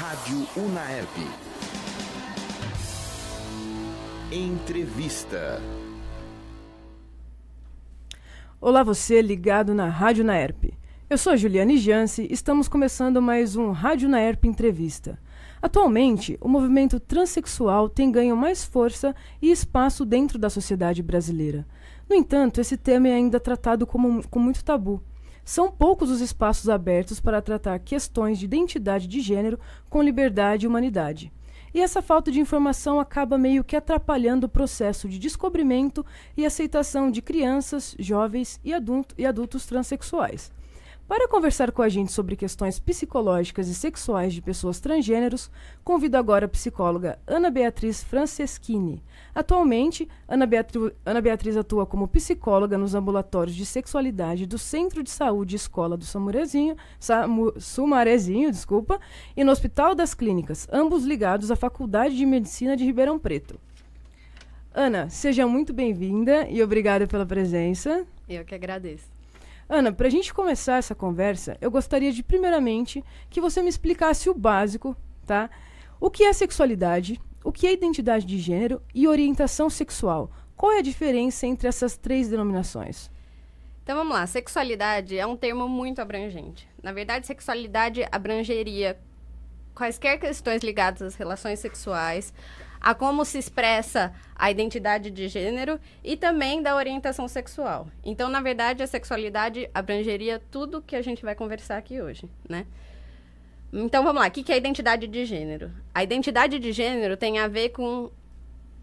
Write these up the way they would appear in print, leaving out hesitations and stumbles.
Rádio Unaerp. Entrevista. Olá, você ligado na Rádio Unaerp. Eu sou a Juliane Jansi e estamos começando mais um Rádio Unaerp Entrevista. Atualmente, o movimento transexual tem ganho mais força e espaço dentro da sociedade brasileira. No entanto, esse tema é ainda tratado com muito tabu. São poucos os espaços abertos para tratar questões de identidade de gênero com liberdade e humanidade. E essa falta de informação acaba meio que atrapalhando o processo de descobrimento e aceitação de crianças, jovens e adultos transexuais. Para conversar com a gente sobre questões psicológicas e sexuais de pessoas transgêneros, convido agora a psicóloga Ana Beatriz Franceschini. Atualmente, Ana Beatriz atua como psicóloga nos ambulatórios de sexualidade do Centro de Saúde Escola do Sumarezinho, e no Hospital das Clínicas, ambos ligados à Faculdade de Medicina de Ribeirão Preto. Ana, seja muito bem-vinda e obrigada pela presença. Eu que agradeço. Ana, para a gente começar essa conversa, eu gostaria de, primeiramente, que você me explicasse o básico, tá? O que é sexualidade, o que é identidade de gênero e orientação sexual? Qual é a diferença entre essas três denominações? Então vamos lá, sexualidade é um termo muito abrangente. Na verdade, sexualidade abrangeria quaisquer questões ligadas às relações sexuais, a como se expressa a identidade de gênero e também da orientação sexual. Então, na verdade, a sexualidade abrangeria tudo que a gente vai conversar aqui hoje, né? Então, vamos lá. O que é a identidade de gênero? A identidade de gênero tem a ver com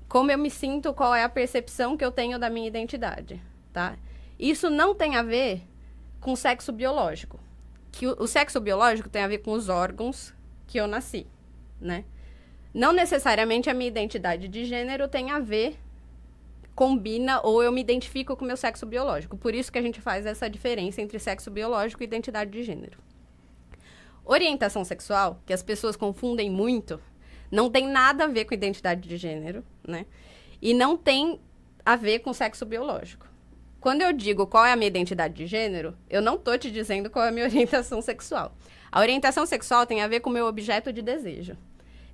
como eu me sinto, qual é a percepção que eu tenho da minha identidade, tá? Isso não tem a ver com sexo biológico. Que o sexo biológico tem a ver com os órgãos que eu nasci, né? Não necessariamente a minha identidade de gênero tem a ver, combina ou eu me identifico com o meu sexo biológico. Por isso que a gente faz essa diferença entre sexo biológico e identidade de gênero. Orientação sexual, que as pessoas confundem muito, não tem nada a ver com identidade de gênero, né? E não tem a ver com sexo biológico. Quando eu digo qual é a minha identidade de gênero, eu não estou te dizendo qual é a minha orientação sexual. A orientação sexual tem a ver com o meu objeto de desejo.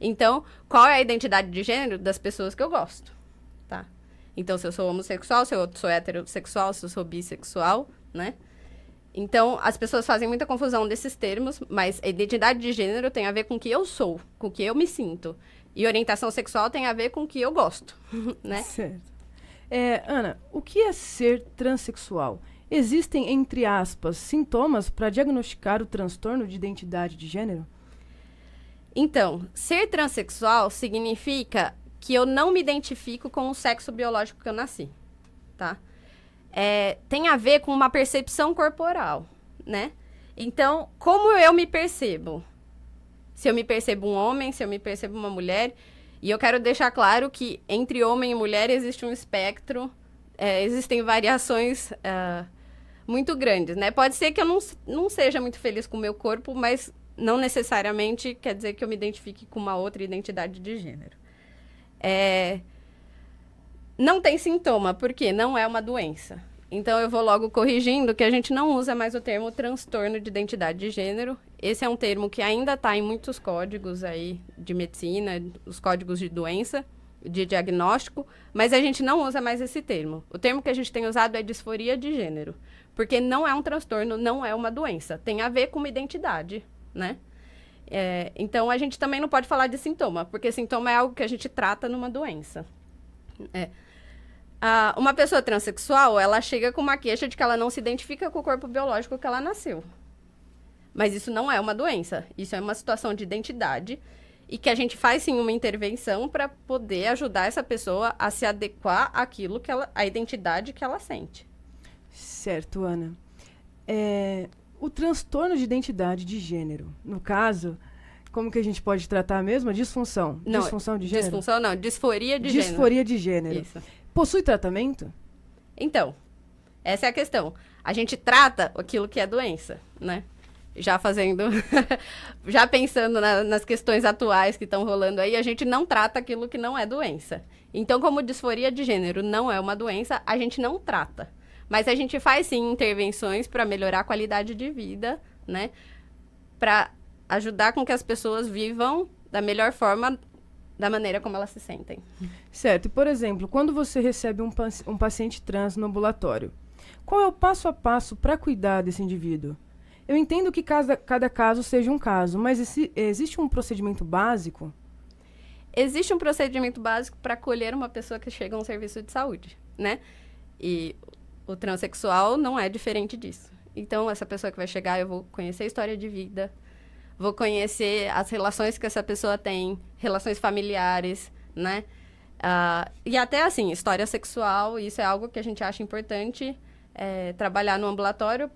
Então, qual é a identidade de gênero das pessoas que eu gosto, tá? Então, se eu sou homossexual, se eu sou heterossexual, se eu sou bissexual, né? Então, as pessoas fazem muita confusão desses termos, mas a identidade de gênero tem a ver com o que eu sou, com o que eu me sinto. E orientação sexual tem a ver com o que eu gosto, né? Certo. Ana, o que é ser transexual? Existem, entre aspas, sintomas para diagnosticar o transtorno de identidade de gênero? Então, ser transexual significa que eu não me identifico com o sexo biológico que eu nasci, tá? Tem a ver com uma percepção corporal, né? Então, como eu me percebo? Se eu me percebo um homem, se eu me percebo uma mulher. E eu quero deixar claro que entre homem e mulher existe um espectro, existem variações muito grandes, né? Pode ser que eu não seja muito feliz com o meu corpo, mas não necessariamente quer dizer que eu me identifique com uma outra identidade de gênero. Não tem sintoma, porque não é uma doença. Então, eu vou logo corrigindo que a gente não usa mais o termo transtorno de identidade de gênero. Esse é um termo que ainda está em muitos códigos aí de medicina, os códigos de doença, de diagnóstico, mas a gente não usa mais esse termo. O termo que a gente tem usado é disforia de gênero, porque não é um transtorno, não é uma doença. Tem a ver com uma identidade, né? Então, a gente também não pode falar de sintoma, porque sintoma é algo que a gente trata numa doença. Uma pessoa transexual, ela chega com uma queixa de que ela não se identifica com o corpo biológico que ela nasceu. Mas isso não é uma doença, isso é uma situação de identidade e que a gente faz, sim, uma intervenção para poder ajudar essa pessoa a se adequar àquilo à identidade que ela sente. Certo, Ana. O transtorno de identidade de gênero, no caso, como que a gente pode tratar mesmo? A disfunção? Não, disfunção de gênero? Disfunção não, disforia de gênero. Disforia de gênero. Isso. Possui tratamento? Então, essa é a questão. A gente trata aquilo que é doença, né? Já já pensando nas questões atuais que estão rolando aí, a gente não trata aquilo que não é doença. Então, como disforia de gênero não é uma doença, a gente não trata. Mas a gente faz, sim, intervenções para melhorar a qualidade de vida, né? Para ajudar com que as pessoas vivam da melhor forma, da maneira como elas se sentem. Certo. E, por exemplo, quando você recebe um paciente trans no ambulatório, qual é o passo a passo para cuidar desse indivíduo? Eu entendo que cada caso seja um caso, mas existe um procedimento básico? Existe um procedimento básico para acolher uma pessoa que chega a um serviço de saúde, né? E o transexual não é diferente disso. Então, essa pessoa que vai chegar, eu vou conhecer a história de vida, vou conhecer as relações que essa pessoa tem, relações familiares, né? E até, assim, história sexual, isso é algo que a gente acha importante trabalhar no ambulatório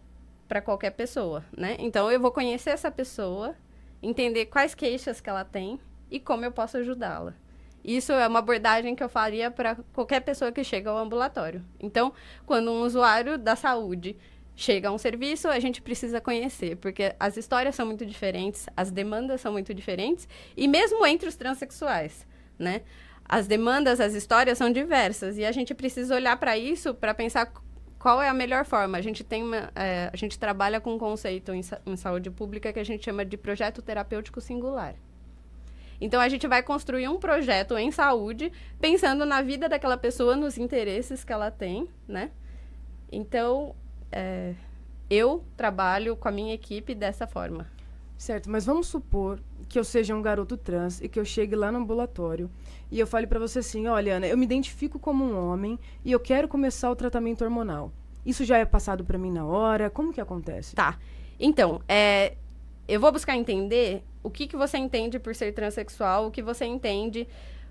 para qualquer pessoa, né? Então, eu vou conhecer essa pessoa, entender quais queixas que ela tem e como eu posso ajudá-la. Isso é uma abordagem que eu faria para qualquer pessoa que chega ao ambulatório. Então, quando um usuário da saúde chega a um serviço, a gente precisa conhecer, porque as histórias são muito diferentes, as demandas são muito diferentes, e mesmo entre os transexuais, né? As demandas, as histórias são diversas, e a gente precisa olhar para isso para pensar qual é a melhor forma. A gente a gente trabalha com um conceito em saúde pública que a gente chama de projeto terapêutico singular. Então, a gente vai construir um projeto em saúde, pensando na vida daquela pessoa, nos interesses que ela tem, né? Então, eu trabalho com a minha equipe dessa forma. Certo, mas vamos supor que eu seja um garoto trans e que eu chegue lá no ambulatório e eu fale pra você assim, olha, Ana, eu me identifico como um homem e eu quero começar o tratamento hormonal. Isso já é passado pra mim na hora? Como que acontece? Tá. Então, eu vou buscar entender o que você entende por ser transexual, o que você entende,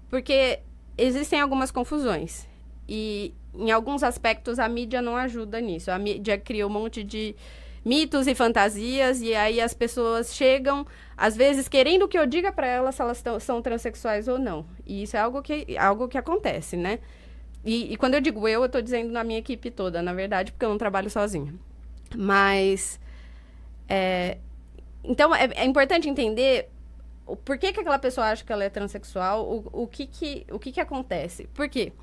porque existem algumas confusões. E, em alguns aspectos, a mídia não ajuda nisso. A mídia cria um monte de mitos e fantasias, e aí as pessoas chegam, às vezes, querendo que eu diga para elas se elas são transexuais ou não. E isso é algo que acontece, né? E quando eu digo eu estou dizendo na minha equipe toda, na verdade, porque eu não trabalho sozinha. Mas, então, é importante entender por que aquela pessoa acha que ela é transexual, o que acontece. Por quê?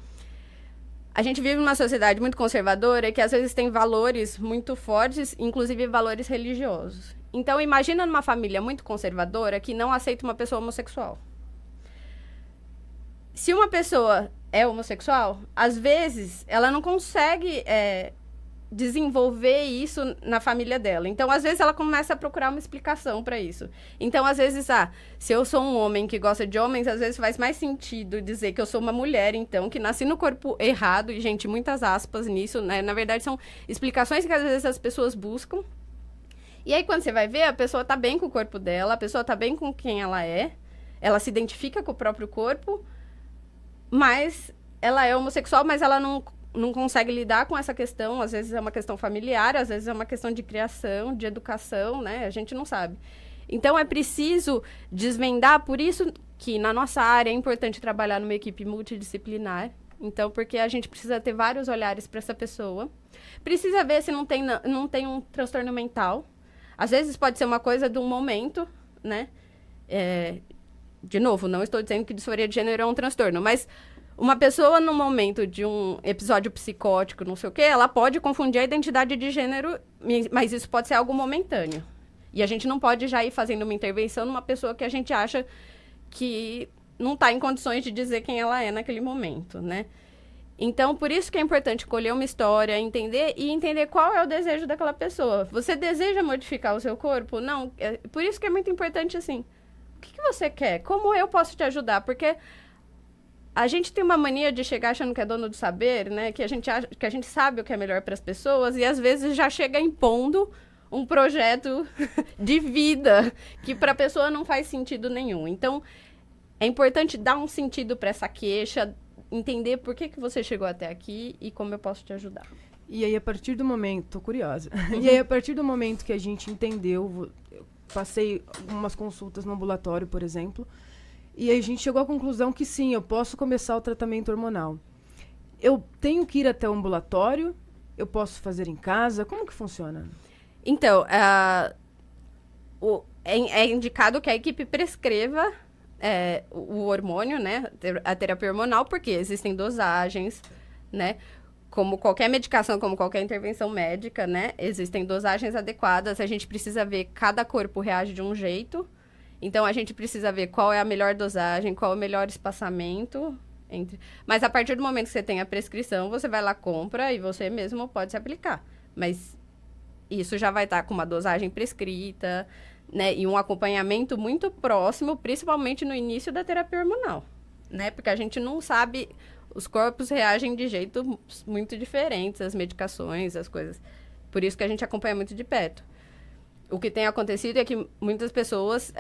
A gente vive numa sociedade muito conservadora que às vezes tem valores muito fortes, inclusive valores religiosos. Então, imagina numa família muito conservadora que não aceita uma pessoa homossexual. Se uma pessoa é homossexual, às vezes ela não consegue desenvolver isso na família dela. Então, às vezes, ela começa a procurar uma explicação para isso. Então, às vezes, se eu sou um homem que gosta de homens, às vezes faz mais sentido dizer que eu sou uma mulher, então, que nasci no corpo errado, e, gente, muitas aspas nisso, né? Na verdade, são explicações que, às vezes, as pessoas buscam. E aí, quando você vai ver, a pessoa tá bem com o corpo dela, a pessoa tá bem com quem ela se identifica com o próprio corpo, mas ela é homossexual, mas ela não consegue lidar com essa questão, às vezes é uma questão familiar, às vezes é uma questão de criação, de educação, né? A gente não sabe. Então, é preciso desvendar, por isso que na nossa área é importante trabalhar numa equipe multidisciplinar, então, porque a gente precisa ter vários olhares para essa pessoa, precisa ver se não tem um transtorno mental, às vezes pode ser uma coisa de um momento, né? De novo, não estou dizendo que disforia de gênero é um transtorno, mas uma pessoa, no momento de um episódio psicótico, não sei o quê, ela pode confundir a identidade de gênero, mas isso pode ser algo momentâneo. E a gente não pode já ir fazendo uma intervenção numa pessoa que a gente acha que não está em condições de dizer quem ela é naquele momento, né? Então, por isso que é importante colher uma história, entender qual é o desejo daquela pessoa. Você deseja modificar o seu corpo? Não. Por isso que é muito importante, assim, o que você quer? Como eu posso te ajudar? Porque a gente tem uma mania de chegar achando que é dono do saber, né? Que a gente sabe o que é melhor para as pessoas e às vezes já chega impondo um projeto de vida que para a pessoa não faz sentido nenhum. Então, é importante dar um sentido para essa queixa, entender por que você chegou até aqui e como eu posso te ajudar. E aí, a partir do momento, tô curiosa. E aí, a partir do momento que a gente entendeu, eu passei algumas consultas no ambulatório, por exemplo, e aí a gente chegou à conclusão que sim, eu posso começar o tratamento hormonal. Eu tenho que ir até o ambulatório? Eu posso fazer em casa? Como que funciona? Então, é indicado que a equipe prescreva o hormônio, né? A terapia hormonal, porque existem dosagens, né? Como qualquer medicação, como qualquer intervenção médica, né? Existem dosagens adequadas, a gente precisa ver cada corpo reage de um jeito, Então, a gente precisa ver qual é a melhor dosagem, qual é o melhor espaçamento entre... Mas, a partir do momento que você tem a prescrição, você vai lá, compra e você mesmo pode se aplicar. Mas isso já vai estar com uma dosagem prescrita, né? E um acompanhamento muito próximo, principalmente no início da terapia hormonal, né? Porque a gente não sabe... Os corpos reagem de jeitos muito diferentes, as medicações, as coisas. Por isso que a gente acompanha muito de perto. O que tem acontecido é que muitas pessoas,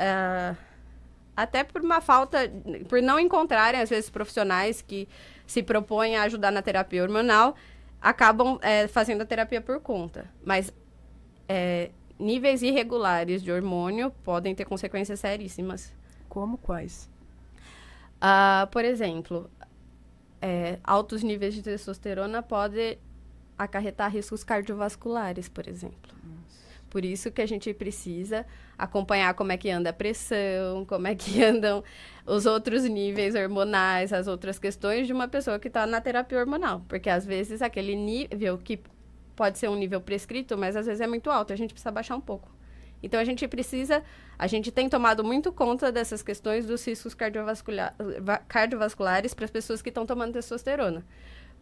até por uma falta, por não encontrarem, às vezes, profissionais que se propõem a ajudar na terapia hormonal, acabam fazendo a terapia por conta. Mas níveis irregulares de hormônio podem ter consequências seríssimas. Como quais? Por exemplo, altos níveis de testosterona podem acarretar riscos cardiovasculares, por exemplo. Por isso que a gente precisa acompanhar como é que anda a pressão, como é que andam os outros níveis hormonais, as outras questões de uma pessoa que está na terapia hormonal. Porque, às vezes, aquele nível que pode ser um nível prescrito, mas, às vezes, é muito alto. A gente precisa baixar um pouco. Então, a gente tem tomado muito conta dessas questões dos riscos cardiovasculares para as pessoas que estão tomando testosterona.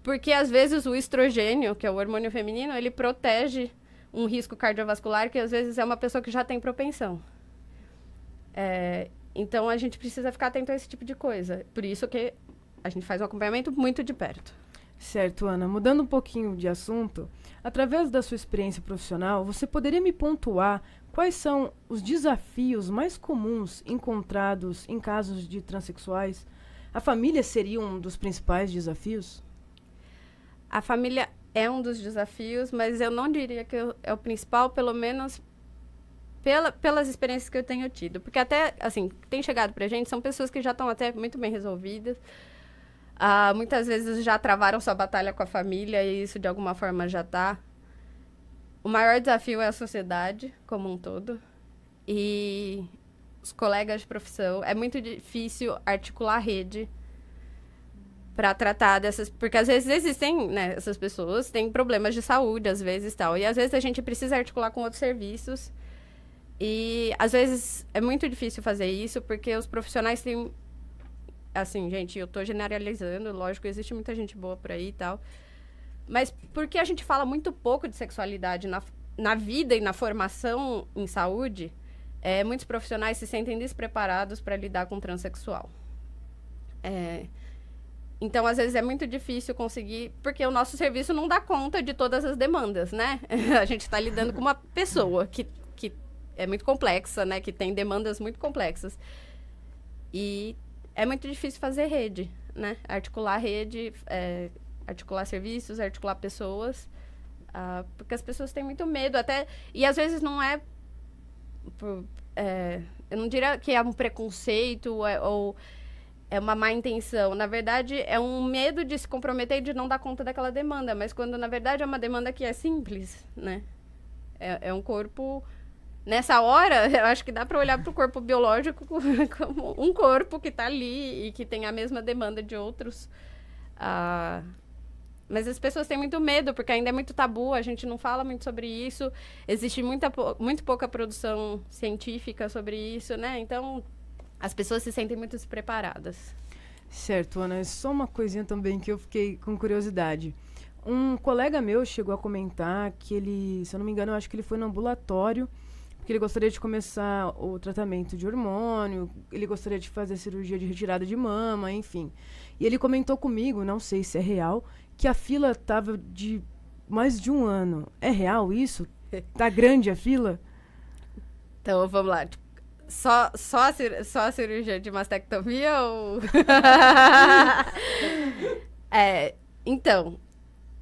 Porque, às vezes, o estrogênio, que é o hormônio feminino, ele protege um risco cardiovascular que, às vezes, é uma pessoa que já tem propensão. Então, a gente precisa ficar atento a esse tipo de coisa. Por isso que a gente faz um acompanhamento muito de perto. Certo, Ana. Mudando um pouquinho de assunto, através da sua experiência profissional, você poderia me pontuar quais são os desafios mais comuns encontrados em casos de transexuais? A família seria um dos principais desafios? A família é um dos desafios, mas eu não diria que é o principal, pelo menos pelas experiências que eu tenho tido. Porque até, assim, tem chegado pra gente, são pessoas que já estão até muito bem resolvidas. Muitas vezes já travaram sua batalha com a família e isso, de alguma forma, já está. O maior desafio é a sociedade como um todo. E os colegas de profissão. É muito difícil articular rede para tratar dessas... Porque, às vezes, existem, né, essas pessoas têm problemas de saúde, às vezes, tal. E, às vezes, a gente precisa articular com outros serviços. E, às vezes, é muito difícil fazer isso, porque os profissionais têm... Assim, gente, eu tô generalizando, lógico, existe muita gente boa por aí e tal. Mas porque a gente fala muito pouco de sexualidade na vida e na formação em saúde, muitos profissionais se sentem despreparados para lidar com transexual. Então, às vezes, é muito difícil conseguir, porque o nosso serviço não dá conta de todas as demandas, né? A gente está lidando com uma pessoa que é muito complexa, né? Que tem demandas muito complexas. E é muito difícil fazer rede, né? Articular rede, articular serviços, articular pessoas, porque as pessoas têm muito medo, até... E, às vezes, não é... eu não diria que é um preconceito ou... É uma má intenção. Na verdade, é um medo de se comprometer e de não dar conta daquela demanda. Mas quando, na verdade, é uma demanda que é simples, né? É um corpo... Nessa hora, eu acho que dá para olhar para o corpo biológico como um corpo que está ali e que tem a mesma demanda de outros. Mas as pessoas têm muito medo, porque ainda é muito tabu, a gente não fala muito sobre isso. Existe muito pouca produção científica sobre isso, né? Então... As pessoas se sentem muito despreparadas. Certo, Ana. Só uma coisinha também que eu fiquei com curiosidade. Um colega meu chegou a comentar que ele, se eu não me engano, eu acho que ele foi no ambulatório, porque ele gostaria de começar o tratamento de hormônio, ele gostaria de fazer cirurgia de retirada de mama, enfim. E ele comentou comigo, não sei se é real, que a fila estava de mais de um ano. É real isso? Tá grande a fila? Então, vamos lá. Só a cirurgia de mastectomia ou... Então,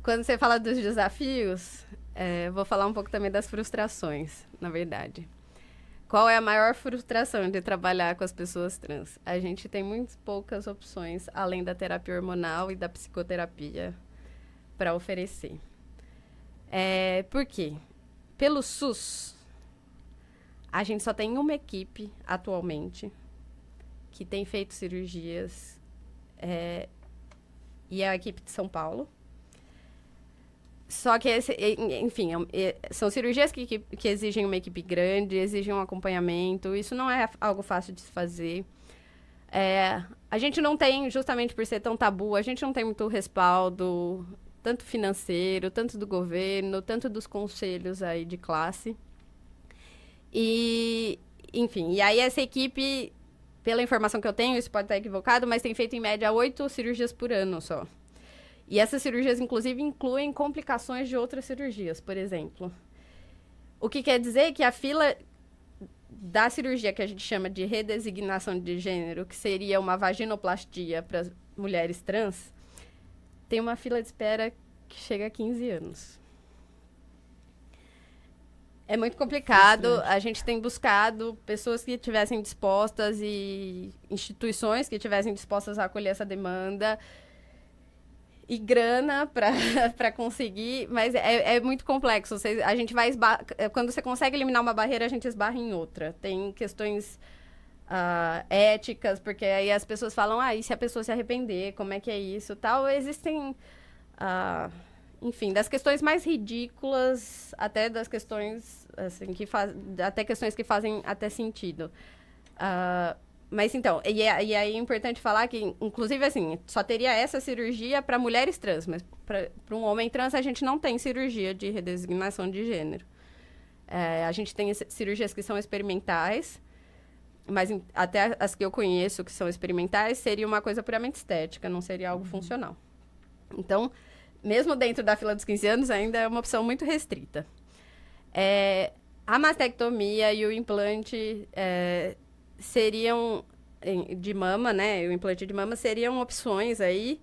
quando você fala dos desafios, vou falar um pouco também das frustrações, na verdade. Qual é a maior frustração de trabalhar com as pessoas trans? A gente tem muito poucas opções, além da terapia hormonal e da psicoterapia, para oferecer. Por quê? Pelo SUS... A gente só tem uma equipe, atualmente, que tem feito cirurgias, e é a equipe de São Paulo. Só que, enfim, são cirurgias que exigem uma equipe grande, exigem um acompanhamento. Isso não é algo fácil de se fazer. A gente não tem, justamente por ser tão tabu, a gente não tem muito respaldo, tanto financeiro, tanto do governo, tanto dos conselhos aí de classe. E, enfim, e aí essa equipe, pela informação que eu tenho, isso pode estar equivocado, mas tem feito em média 8 cirurgias por ano só. E essas cirurgias, inclusive, incluem complicações de outras cirurgias, por exemplo. O que quer dizer que a fila da cirurgia que a gente chama de redesignação de gênero, que seria uma vaginoplastia para mulheres trans, tem uma fila de espera que chega a 15 anos. É muito complicado. A gente tem buscado pessoas que estivessem dispostas e instituições que estivessem dispostas a acolher essa demanda e grana para conseguir, mas é muito complexo. A gente vai quando você consegue eliminar uma barreira, a gente esbarra em outra. Tem questões éticas, porque aí as pessoas falam, e se a pessoa se arrepender, como é que é isso, tal. Existem, enfim, das questões mais ridículas até das questões, assim, até questões que fazem até sentido. Mas, então, e aí é importante falar que, inclusive, assim, só teria essa cirurgia para mulheres trans, mas para um homem trans a gente não tem cirurgia de redesignação de gênero. A gente tem cirurgias que são experimentais, mas até as que eu conheço que são experimentais seria uma coisa puramente estética, não seria algo funcional. Então, mesmo dentro da fila dos 15 anos, ainda é uma opção muito restrita. A mastectomia e o implante seriam de mama, né? O implante de mama seriam opções aí,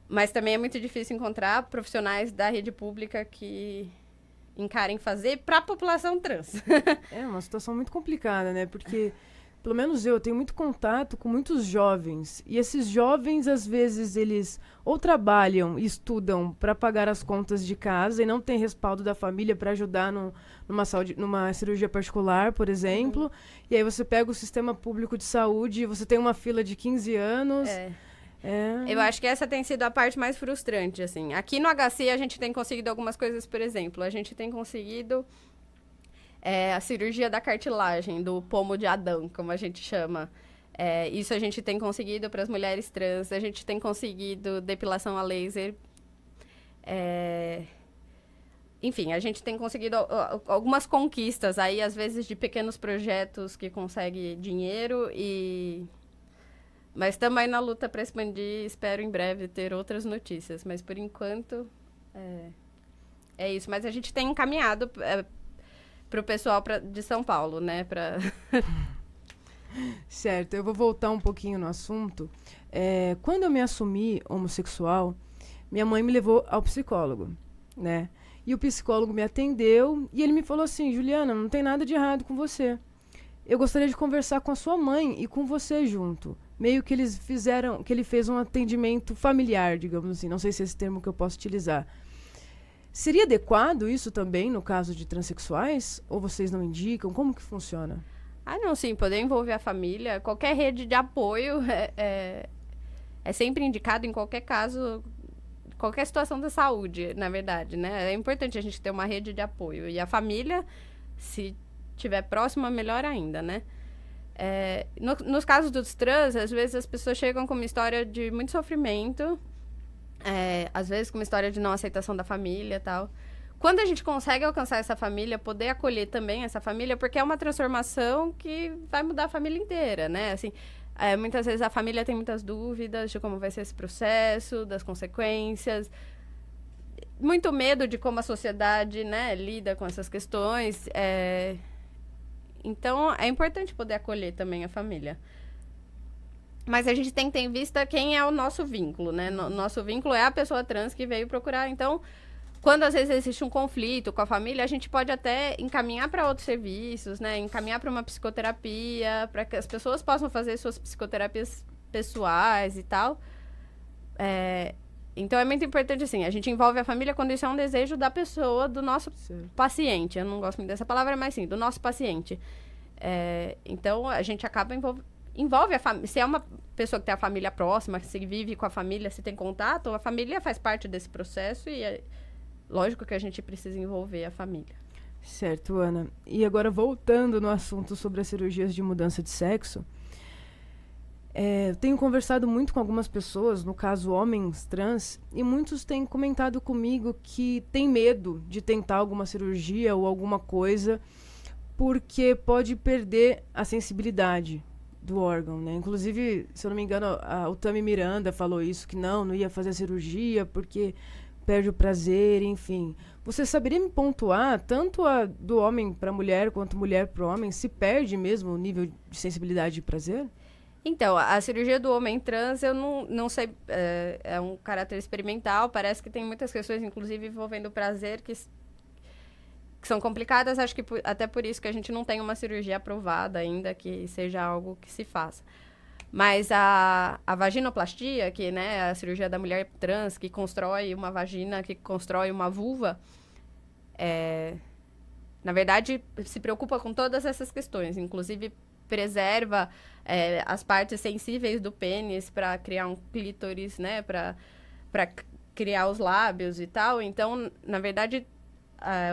mas também é muito difícil encontrar profissionais da rede pública que encarem fazer para a população trans. É uma situação muito complicada, né? Porque, pelo menos eu tenho muito contato com muitos jovens, e esses jovens, às vezes, eles ou trabalham e estudam para pagar as contas de casa e não tem respaldo da família para ajudar numa cirurgia particular, por exemplo, e aí você pega o sistema público de saúde e você tem uma fila de 15 anos. Eu acho que essa tem sido a parte mais frustrante, assim. Aqui no HC a gente tem conseguido algumas coisas, por exemplo, a gente tem conseguido a cirurgia da cartilagem, do pomo de Adão, como a gente chama. Isso a gente tem conseguido para as mulheres trans, a gente tem conseguido depilação a laser. Enfim, a gente tem conseguido algumas conquistas aí, às vezes de pequenos projetos que conseguem dinheiro mas estamos aí na luta para expandir, espero em breve ter outras notícias, mas por enquanto é isso. Mas a gente tem encaminhado para o pessoal de São Paulo, né? Certo, eu vou voltar um pouquinho no assunto. Quando eu me assumi homossexual, minha mãe me levou ao psicólogo, né? E o psicólogo me atendeu e ele me falou assim: Juliana, não tem nada de errado com você. Eu gostaria de conversar com a sua mãe e com você junto. Meio que ele fez um atendimento familiar, digamos assim. Não sei se é esse termo que eu posso utilizar. Seria adequado isso também no caso de transexuais? Ou vocês não indicam? Como que funciona? Não, sim, poder envolver a família. Qualquer rede de apoio é sempre indicado em qualquer caso, qualquer situação da saúde, na verdade, né? É importante a gente ter uma rede de apoio. E a família, se estiver próxima, melhor ainda, né? Nos casos dos trans, às vezes as pessoas chegam com uma história de muito sofrimento, às vezes com uma história de não aceitação da família e tal. Quando a gente consegue alcançar essa família, poder acolher também essa família, porque é uma transformação que vai mudar a família inteira, né? Assim, muitas vezes a família tem muitas dúvidas de como vai ser esse processo, das consequências, muito medo de como a sociedade, né, lida com essas questões. Então, é importante poder acolher também a família. Mas a gente tem que ter em vista quem é o nosso vínculo, né? Nosso vínculo é a pessoa trans que veio procurar. Então, quando às vezes existe um conflito com a família, a gente pode até encaminhar para outros serviços, né? Encaminhar para uma psicoterapia, para que as pessoas possam fazer suas psicoterapias pessoais e tal. Então, é muito importante, assim, a gente envolve a família quando isso é um desejo da pessoa, do nosso paciente. Eu não gosto muito dessa palavra, mas sim, do nosso paciente. Então, a gente acaba envolve a família. Se é uma pessoa que tem a família próxima, que se vive com a família, se tem contato, a família faz parte desse processo e lógico que a gente precisa envolver a família. Certo, Ana. E agora, voltando no assunto sobre as cirurgias de mudança de sexo, eu tenho conversado muito com algumas pessoas, no caso homens trans, e muitos têm comentado comigo que tem medo de tentar alguma cirurgia ou alguma coisa porque pode perder a sensibilidade do órgão, né? Inclusive, se eu não me engano, o Tami Miranda falou isso, que não ia fazer a cirurgia porque perde o prazer, enfim. Você saberia me pontuar, tanto a do homem para mulher quanto mulher para homem, se perde mesmo o nível de sensibilidade e prazer? Então, a cirurgia do homem trans, eu não sei, é um caráter experimental, parece que tem muitas questões, inclusive envolvendo o prazer, que são complicadas, acho que até por isso que a gente não tem uma cirurgia aprovada ainda, que seja algo que se faça. Mas a vaginoplastia, que, né, a cirurgia da mulher trans, que constrói uma vagina, que constrói uma vulva, na verdade, se preocupa com todas essas questões, inclusive preserva as partes sensíveis do pênis para criar um clítoris, né, para criar os lábios e tal. Então, na verdade,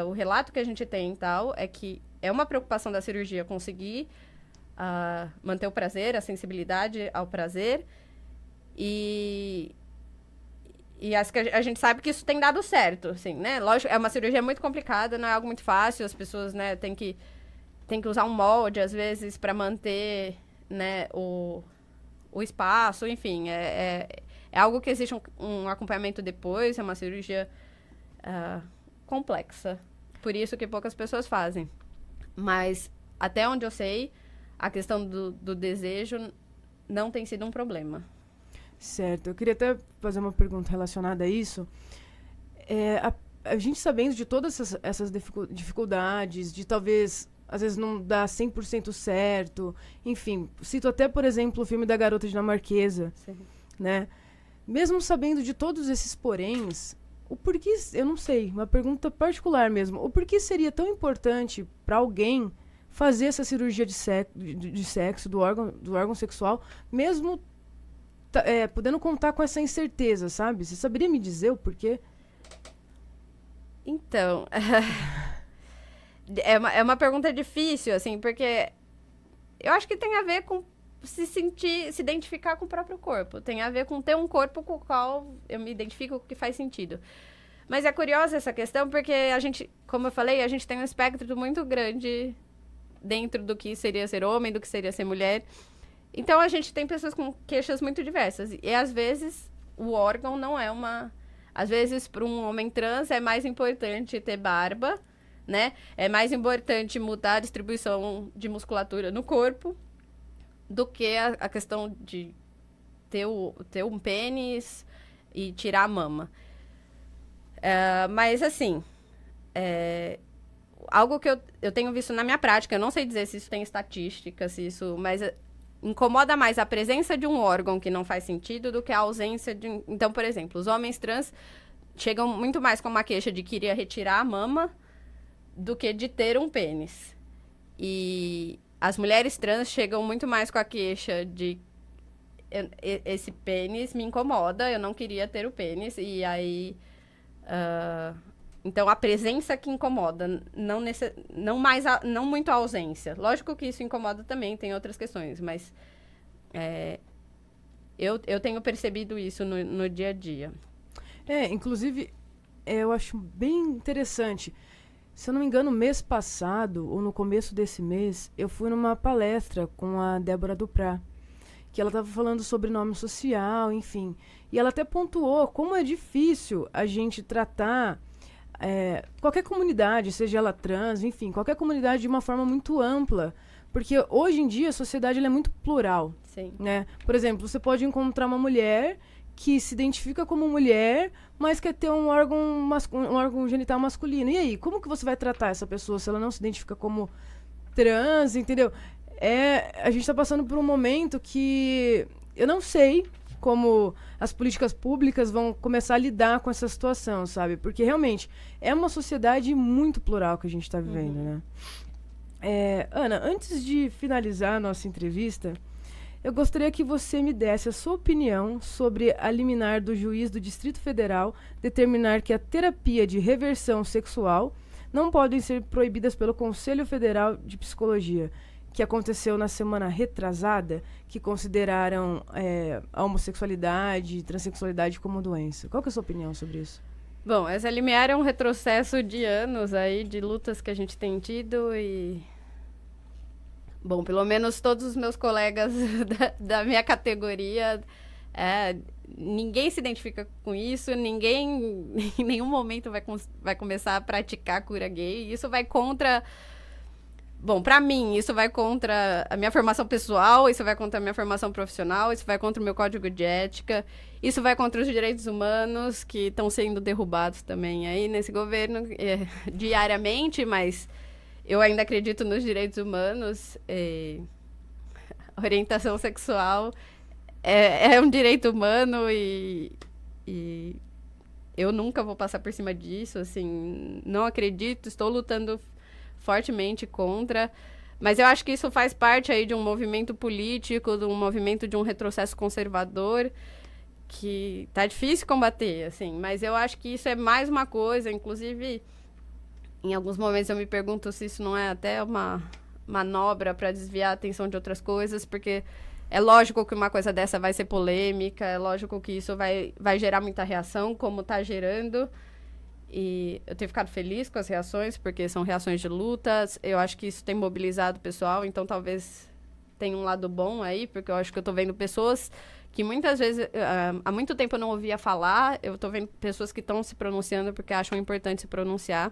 o relato que a gente tem tal é que é uma preocupação da cirurgia conseguir manter o prazer, a sensibilidade ao prazer, e a gente sabe que isso tem dado certo, assim, né? Lógico, é uma cirurgia muito complicada, não é algo muito fácil, as pessoas, né, têm que usar um molde, às vezes, para manter, né, o espaço, enfim, é algo que existe um acompanhamento depois, é uma cirurgia complexa, por isso que poucas pessoas fazem. Mas, até onde eu sei, a questão do desejo não tem sido um problema. Certo. Eu queria até fazer uma pergunta relacionada a isso. A gente sabendo de todas essas dificuldades, de talvez, às vezes, não dar 100% certo, enfim, cito até, por exemplo, o filme da Garota Dinamarquesa, Sim. Né? Mesmo sabendo de todos esses poréns, o porquê, eu não sei, uma pergunta particular mesmo, o porquê seria tão importante para alguém fazer essa cirurgia de sexo, do órgão sexual, mesmo podendo contar com essa incerteza, sabe? Você saberia me dizer o porquê? Então, é uma pergunta difícil, assim, porque eu acho que tem a ver com se identificar com o próprio corpo. Tem a ver com ter um corpo com o qual eu me identifico, que faz sentido. Mas é curiosa essa questão, porque a gente, como eu falei, a gente tem um espectro muito grande dentro do que seria ser homem, do que seria ser mulher. Então, a gente tem pessoas com queixas muito diversas. E, às vezes, o órgão não é uma... Às vezes, para um homem trans, é mais importante ter barba, né? É mais importante mudar a distribuição de musculatura no corpo do que a questão de ter um pênis e tirar a mama. Mas, assim, algo que eu tenho visto na minha prática, eu não sei dizer se isso tem estatística, mas incomoda mais a presença de um órgão que não faz sentido do que a ausência de... Então, por exemplo, os homens trans chegam muito mais com uma queixa de que iria retirar a mama do que de ter um pênis. E as mulheres trans chegam muito mais com a queixa de esse pênis me incomoda, eu não queria ter o pênis, e aí... Então, a presença que incomoda, não muito a ausência. Lógico que isso incomoda também, tem outras questões, mas eu tenho percebido isso no dia a dia. Inclusive, eu acho bem interessante. Se eu não me engano, mês passado, ou no começo desse mês, eu fui numa palestra com a Débora Duprá, que ela estava falando sobre nome social, enfim. E ela até pontuou como é difícil a gente tratar qualquer comunidade, seja ela trans, enfim, qualquer comunidade de uma forma muito ampla. Porque hoje em dia a sociedade ela é muito plural. Sim. Né? Por exemplo, você pode encontrar uma mulher que se identifica como mulher, mas quer ter um órgão genital masculino. E aí, como que você vai tratar essa pessoa se ela não se identifica como trans, entendeu? A gente está passando por um momento que eu não sei como as políticas públicas vão começar a lidar com essa situação, sabe? Porque realmente é uma sociedade muito plural que a gente está vivendo, né? Ana, antes de finalizar a nossa entrevista, eu gostaria que você me desse a sua opinião sobre a liminar do juiz do Distrito Federal determinar que a terapia de reversão sexual não podem ser proibidas pelo Conselho Federal de Psicologia, que aconteceu na semana retrasada, que consideraram a homossexualidade e transexualidade como doença. Qual que é a sua opinião sobre isso? Bom, essa liminar é um retrocesso de anos aí, de lutas que a gente tem tido e... Bom, pelo menos todos os meus colegas da minha categoria, ninguém se identifica com isso, ninguém em nenhum momento vai começar a praticar a cura gay. Isso vai contra... Bom, pra mim, isso vai contra a minha formação pessoal, isso vai contra a minha formação profissional, isso vai contra o meu código de ética, isso vai contra os direitos humanos que estão sendo derrubados também aí nesse governo diariamente, mas eu ainda acredito nos direitos humanos. Orientação sexual é um direito humano e eu nunca vou passar por cima disso, assim, não acredito, estou lutando fortemente contra, mas eu acho que isso faz parte aí de um movimento político, de um movimento de um retrocesso conservador que tá difícil combater, assim, mas eu acho que isso é mais uma coisa, inclusive, em alguns momentos eu me pergunto se isso não é até uma manobra para desviar a atenção de outras coisas, porque é lógico que uma coisa dessa vai ser polêmica, é lógico que isso vai gerar muita reação, como está gerando. E eu tenho ficado feliz com as reações, porque são reações de lutas. Eu acho que isso tem mobilizado o pessoal, então talvez tenha um lado bom aí, porque eu acho que eu estou vendo pessoas que muitas vezes, há muito tempo eu não ouvia falar, eu estou vendo pessoas que estão se pronunciando porque acham importante se pronunciar.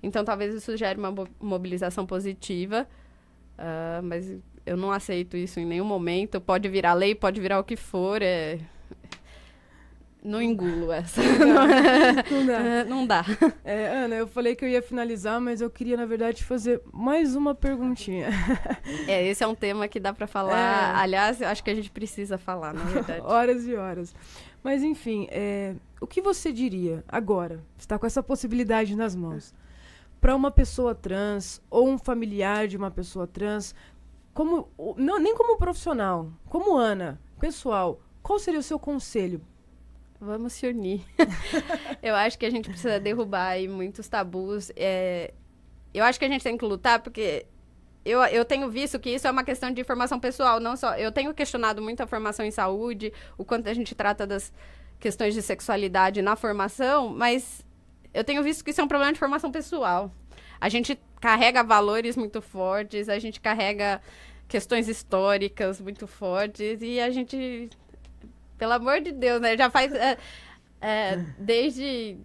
Então talvez isso gere uma mobilização positiva, mas eu não aceito isso em nenhum momento. Pode virar lei, pode virar o que for, não engulo essa. Não dá. Não dá. Ana, eu falei que eu ia finalizar, mas eu queria, na verdade, fazer mais uma perguntinha. Esse é um tema que dá para falar. Aliás, eu acho que a gente precisa falar, na verdade. Horas e horas. Mas, enfim, o que você diria agora? Você está com essa possibilidade nas mãos. Para uma pessoa trans ou um familiar de uma pessoa trans, nem como profissional, como Ana, pessoal, qual seria o seu conselho? Vamos se unir. Eu acho que a gente precisa derrubar aí muitos tabus. Eu acho que a gente tem que lutar, porque eu tenho visto que isso é uma questão de formação pessoal, não só... Eu tenho questionado muito a formação em saúde, o quanto a gente trata das questões de sexualidade na formação, mas eu tenho visto que isso é um problema de formação pessoal. A gente carrega valores muito fortes, a gente carrega questões históricas muito fortes, e a gente... Pelo amor de Deus, né? Já faz... desde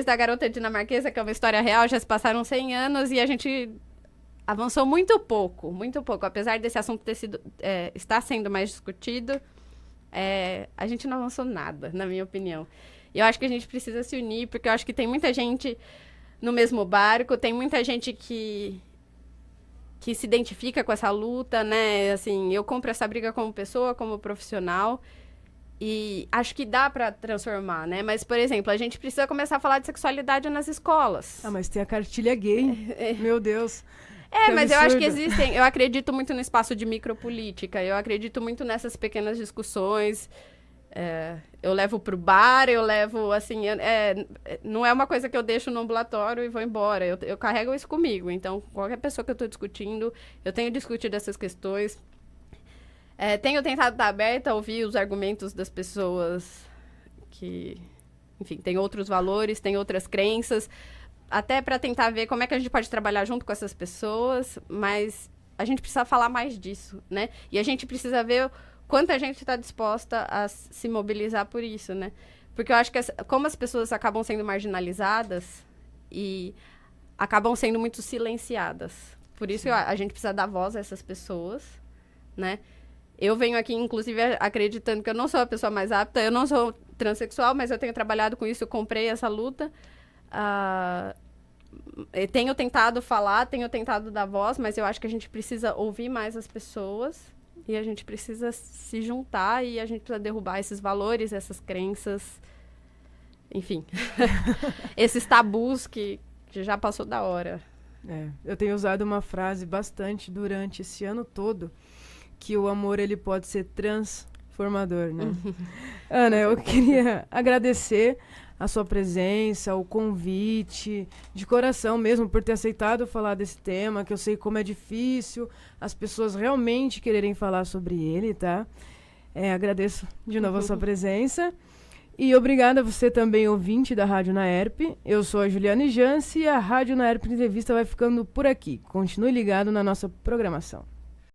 a garota dinamarquesa, que é uma história real, já se passaram 100 anos e a gente avançou muito pouco. Apesar desse assunto estar sendo mais discutido, a gente não avançou nada, na minha opinião. E eu acho que a gente precisa se unir, porque eu acho que tem muita gente no mesmo barco, tem muita gente que se identifica com essa luta, né? Assim, eu compro essa briga como pessoa, como profissional... E acho que dá para transformar, né? Mas, por exemplo, a gente precisa começar a falar de sexualidade nas escolas. Mas tem a cartilha gay. Meu Deus. Mas eu acho que existem... Eu acredito muito no espaço de micropolítica. Eu acredito muito nessas pequenas discussões. Eu levo pro bar, eu levo, assim... não é uma coisa que eu deixo no ambulatório e vou embora. Eu carrego isso comigo. Então, qualquer pessoa que eu estou discutindo, eu tenho discutido essas questões... tenho tentado estar aberta a ouvir os argumentos das pessoas que, enfim, têm outros valores, têm outras crenças, até para tentar ver como é que a gente pode trabalhar junto com essas pessoas, mas a gente precisa falar mais disso, né? E a gente precisa ver quanto a gente está disposta a se mobilizar por isso, né? Porque eu acho que como as pessoas acabam sendo marginalizadas e acabam sendo muito silenciadas. Por isso a gente precisa dar voz a essas pessoas, né? Eu venho aqui, inclusive, acreditando que eu não sou a pessoa mais apta, eu não sou transexual, mas eu tenho trabalhado com isso, eu comprei essa luta. Tenho tentado falar, tenho tentado dar voz, mas eu acho que a gente precisa ouvir mais as pessoas e a gente precisa se juntar e a gente precisa derrubar esses valores, essas crenças, enfim, esses tabus que já passou da hora. Eu tenho usado uma frase bastante durante esse ano todo, que o amor ele pode ser transformador, né? Ana, eu queria agradecer a sua presença, o convite, de coração mesmo, por ter aceitado falar desse tema, que eu sei como é difícil as pessoas realmente quererem falar sobre ele, tá? Agradeço de novo a sua presença. E obrigada a você também, ouvinte da Rádio Naerp. Eu sou a Juliane Jansi e a Rádio Naerp Entrevista vai ficando por aqui. Continue ligado na nossa programação.